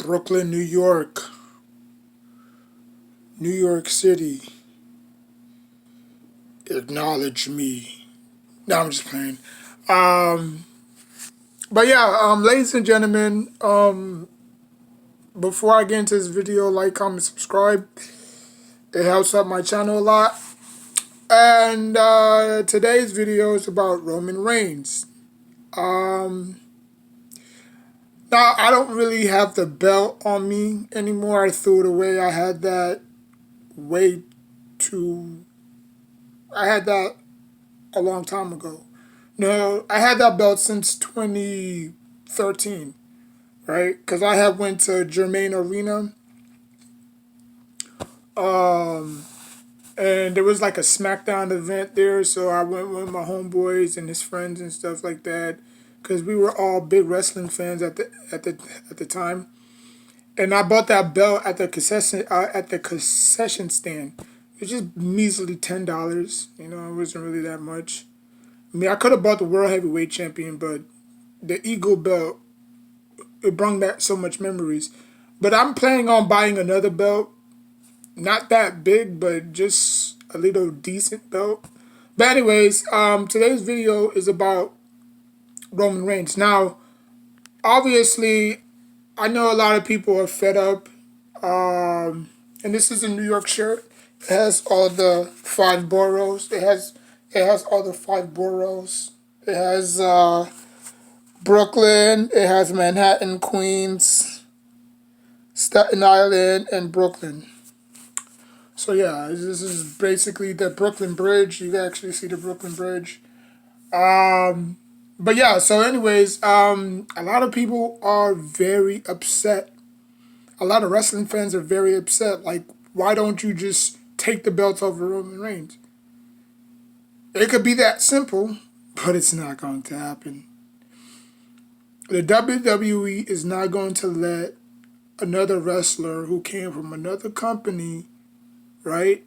Brooklyn, New York, New York City, acknowledge me. No, I'm just playing. Um, but yeah, ladies and gentlemen, before I get into this video, like, comment, subscribe. It helps out my channel a lot. And today's video is about Roman Reigns. Um, Now, I don't really have the belt on me anymore. I threw it away. I had that way too... I had that a long time ago. No, I had that belt since 2013, right? Because I had went to Germain Arena, and there was like a SmackDown event there, so I went with my homeboys and his friends and stuff like that, because we were all big wrestling fans at the time. And I bought that belt at the concession stand. It was just measly $10. You know, it wasn't really that much. I mean, I could have bought the World Heavyweight Champion, but the Eagle belt, it brought back so much memories. But I'm planning on buying another belt. Not that big, but just a little decent belt. But anyways, today's video is about Roman Reigns. Now, obviously, I know a lot of people are fed up. And this is a New York shirt. It has all the 5 boroughs. It has all the 5 boroughs. It has Brooklyn. It has Manhattan, Queens, Staten Island, and Brooklyn. So yeah, this is basically the Brooklyn Bridge. You can actually see the Brooklyn Bridge. But yeah, so anyways, a lot of people are very upset. A lot of wrestling fans are very upset. Like, why don't you just take the belt over Roman Reigns? It could be that simple, but it's not going to happen. The WWE is not going to let another wrestler who came from another company, right,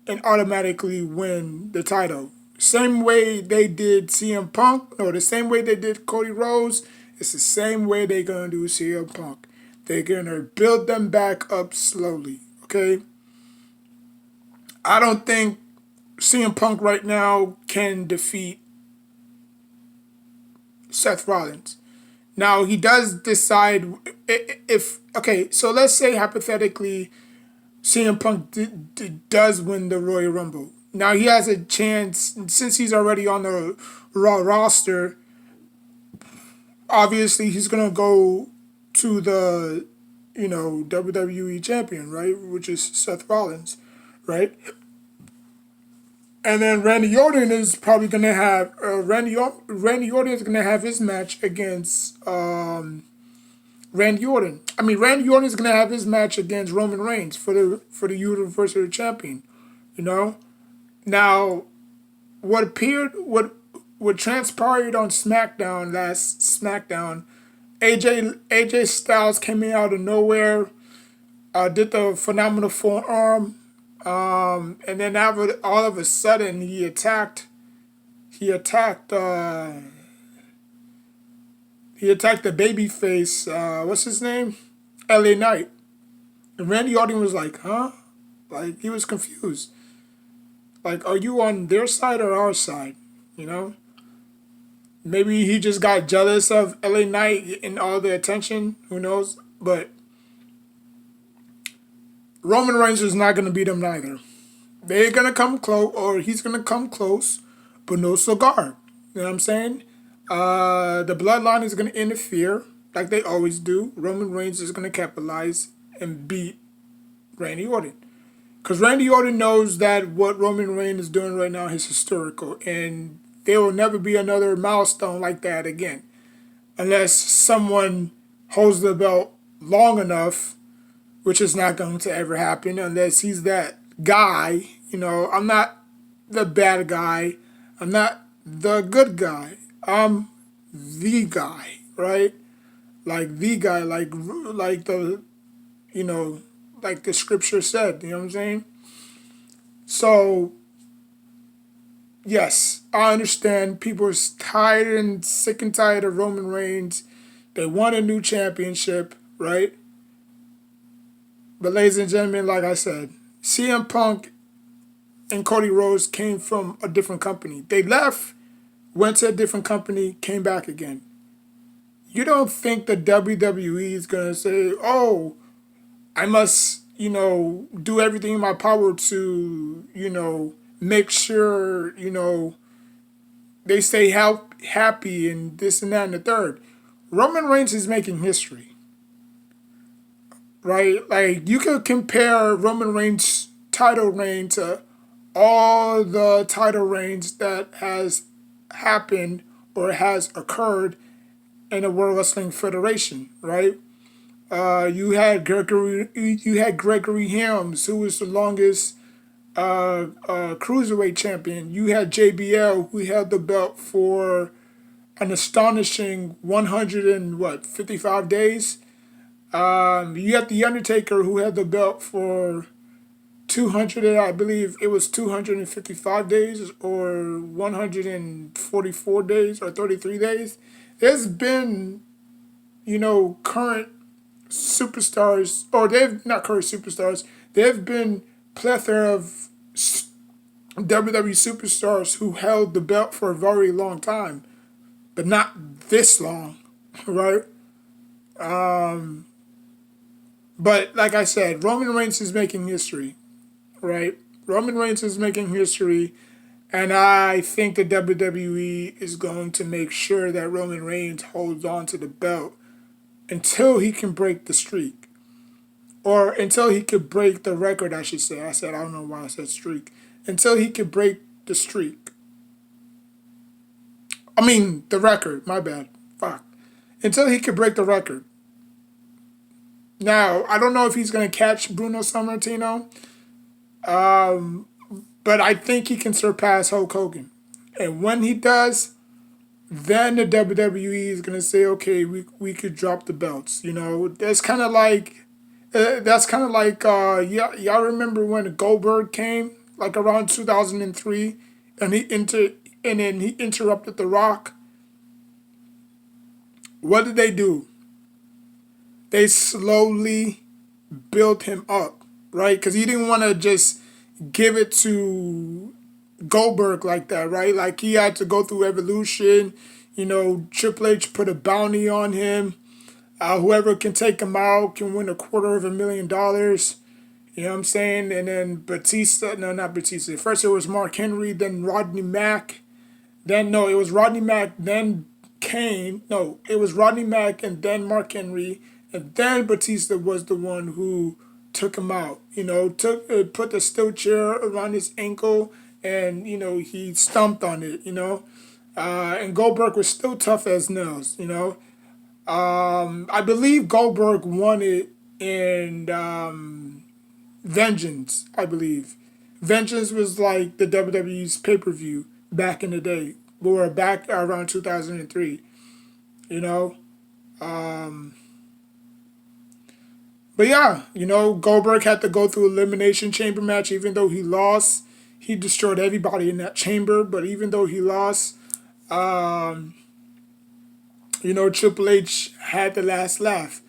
and automatically win the title. Same way they did CM Punk, or the same way they did Cody Rhodes, it's the same way they're going to do CM Punk. They're going to build them back up slowly, okay? I don't think CM Punk right now can defeat Seth Rollins. Now, he does decide if okay, so let's say hypothetically CM Punk does win the Royal Rumble. Now, he has a chance, since he's already on the Raw roster, obviously he's going to go to the, WWE champion, right, which is Seth Rollins, right? And then Randy Orton is probably gonna have Randy Orton is gonna have his match against Randy Orton. I mean, Randy Orton is gonna have his match against Roman Reigns for the Universal Champion. You know. Now, what transpired on last SmackDown, AJ Styles came in out of nowhere, did the phenomenal forearm. And then all of a sudden he attacked the babyface, what's his name? LA Knight. And Randy Orton was like, huh? Like, he was confused. Like, are you on their side or our side? You know? Maybe he just got jealous of LA Knight and all the attention. Who knows? But Roman Reigns is not going to beat him neither. They're going to come close, or he's going to come close, but no cigar. You know what I'm saying? The bloodline is going to interfere, like they always do. Roman Reigns is going to capitalize and beat Randy Orton. Because Randy Orton knows that what Roman Reigns is doing right now is historical, and there will never be another milestone like that again. Unless someone holds the belt long enough, which is not going to ever happen unless he's that guy. I'm not the bad guy. I'm not the good guy. I'm the guy, right? Like the guy, like the, like the scripture said. You know what I'm saying? So, yes, I understand people are tired and sick and tired of Roman Reigns. They want a new championship. right? But ladies and gentlemen, like I said, CM Punk and Cody Rhodes came from a different company. They left, went to a different company, came back again. You don't think the WWE is going to say, oh, I must, do everything in my power to, make sure, they stay happy and this and that and the third. Roman Reigns is making history, right? Like, you could compare Roman Reigns' title reign to all the title reigns that has happened or has occurred in the World Wrestling Federation, right? You had Gregory Helms, who was the longest cruiserweight champion. You had JBL, who held the belt for an astonishing 155 days. You had the Undertaker, who had the belt for 200, I believe it was 255 days or 144 days or 33 days. There's been, current superstars, or they've not current superstars, they've been plethora of WWE superstars who held the belt for a very long time, but not this long, right? But like I said, Roman Reigns is making history, right? Roman Reigns is making history, and I think the WWE is going to make sure that Roman Reigns holds on to the belt until he can break the streak. Or until he could break the record, I should say. I don't know why I said streak. Until he could break the streak. I mean, the record, my bad. Fuck. Until he could break the record. Now, I don't know if he's going to catch Bruno Sammartino, but I think he can surpass Hulk Hogan. And when he does, then the WWE is going to say, okay, we could drop the belts. That's kind of like, y'all remember when Goldberg came, like around 2003, and then he interrupted The Rock. What did they do? They slowly built him up, right? Because he didn't want to just give it to Goldberg like that, right? Like, he had to go through Evolution. Triple H put a bounty on him. Whoever can take him out can win $250,000. You know what I'm saying? And then Batista, no, not Batista. First it was Mark Henry, then Rodney Mack. It was Rodney Mack, then Kane. No, it was Rodney Mack and then Mark Henry. And then Batista was the one who took him out. Put the steel chair around his ankle, and, he stomped on it, and Goldberg was still tough as nails, I believe Goldberg won it in Vengeance, I believe. Vengeance was like the WWE's pay-per-view back in the day. We were back around 2003, But yeah, Goldberg had to go through Elimination Chamber match. Even though he lost, he destroyed everybody in that chamber. But even though he lost, Triple H had the last laugh.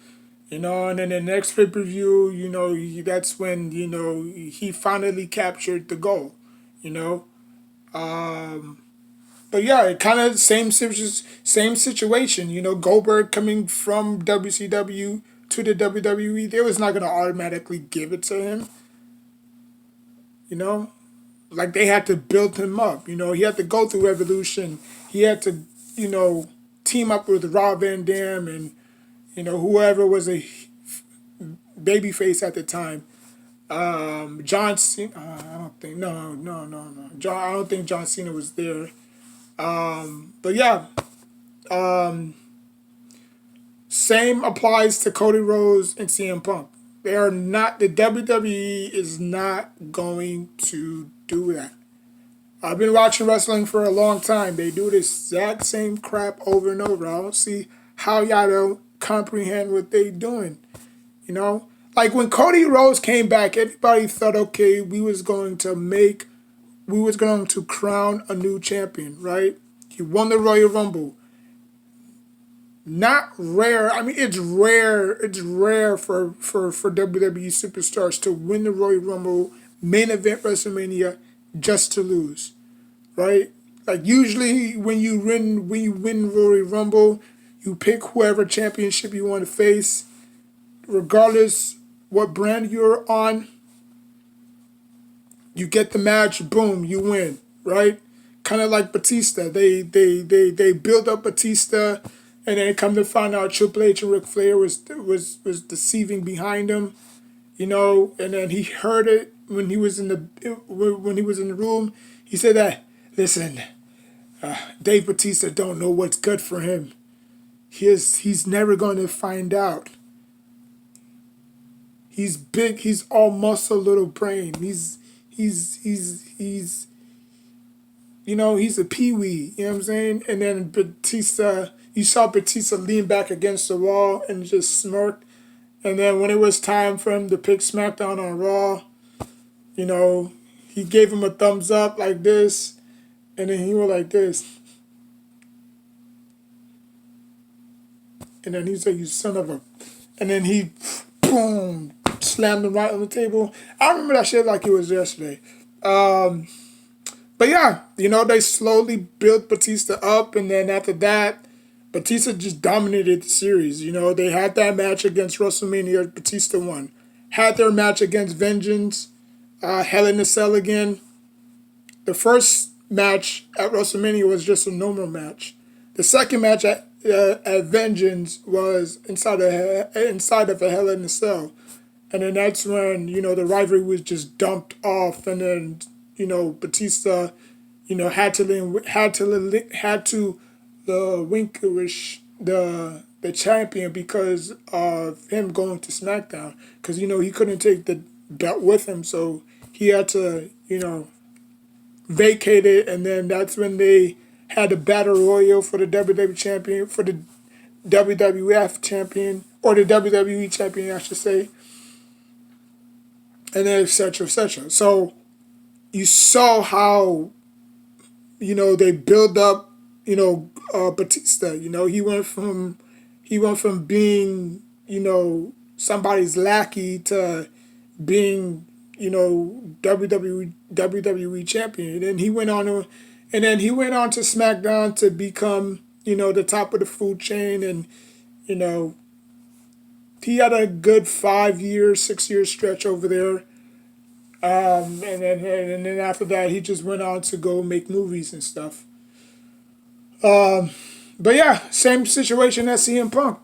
And then the next pay-per-view, that's when, he finally captured the goal, But yeah, it kind of same situation. Goldberg coming from WCW to the WWE, they was not going to automatically give it to him. Like, they had to build him up. He had to go through Evolution. He had to, team up with Rob Van Dam and, whoever was a babyface at the time. John Cena, I don't think, no. I don't think John Cena was there. But yeah, same applies to Cody Rhodes and CM Punk. The WWE is not going to do that. I've been watching wrestling for a long time. They do the exact same crap over and over. I don't see how y'all don't comprehend what they doing. Like, when Cody Rhodes came back, everybody thought, okay, we was going to crown a new champion, right? He won the Royal Rumble. not rare. I mean, it's rare. It's rare for WWE superstars to win the Royal Rumble main event WrestleMania just to lose, right? Like usually when you win Royal Rumble, you pick whoever championship you want to face, regardless what brand you're on. You get the match, boom, you win, right? Kind of like Batista. They build up Batista, and then come to find out Triple H and Ric Flair was deceiving behind him, and then he heard it when he was in the room. He said that, listen, Dave Batista don't know what's good for him. He's never going to find out. He's big. He's all muscle, little brain. He's he's a peewee. You know what I'm saying? And then Batista, you saw Batista lean back against the wall and just smirk. And then when it was time for him to pick SmackDown on Raw, he gave him a thumbs up like this, and then he was like this. And then he said, "You son of a," and then he, boom, slammed him right on the table. I remember that shit like it was yesterday. But yeah, they slowly built Batista up, and then after that, Batista just dominated the series. They had that match against WrestleMania, Batista won. Had their match against Vengeance, Hell in a Cell again. The first match at WrestleMania was just a normal match. The second match at Vengeance was inside of a Hell in a Cell, and then that's when the rivalry was just dumped off, and then Batista had to relinquish the champion because of him going to SmackDown, because he couldn't take the belt with him, so he had to vacate it, and then that's when they had a battle royal for the WWE champion, for the WWF champion, or the WWE champion, I should say, and then etc. etc. So you saw how they build up Batista. He went from being somebody's lackey to being WWE champion, and then he went on to SmackDown to become the top of the food chain, and he had a good 5 year, 6 year stretch over there. And then after that, he just went on to go make movies and stuff. But yeah, same situation as CM Punk.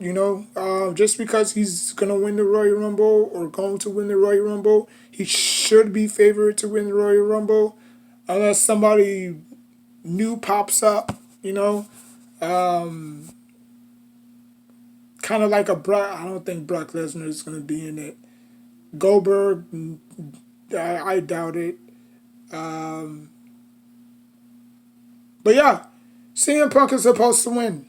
Just because he's gonna win the Royal Rumble or going to win the Royal Rumble, he should be favored to win the Royal Rumble, unless somebody new pops up. Kind of like a Brock. I don't think Brock Lesnar is gonna be in it. Goldberg, I doubt it. But yeah, CM Punk is supposed to win.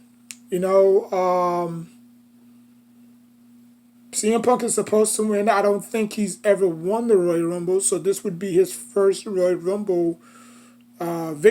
CM Punk is supposed to win. I don't think he's ever won the Royal Rumble, so this would be his first Royal Rumble victory.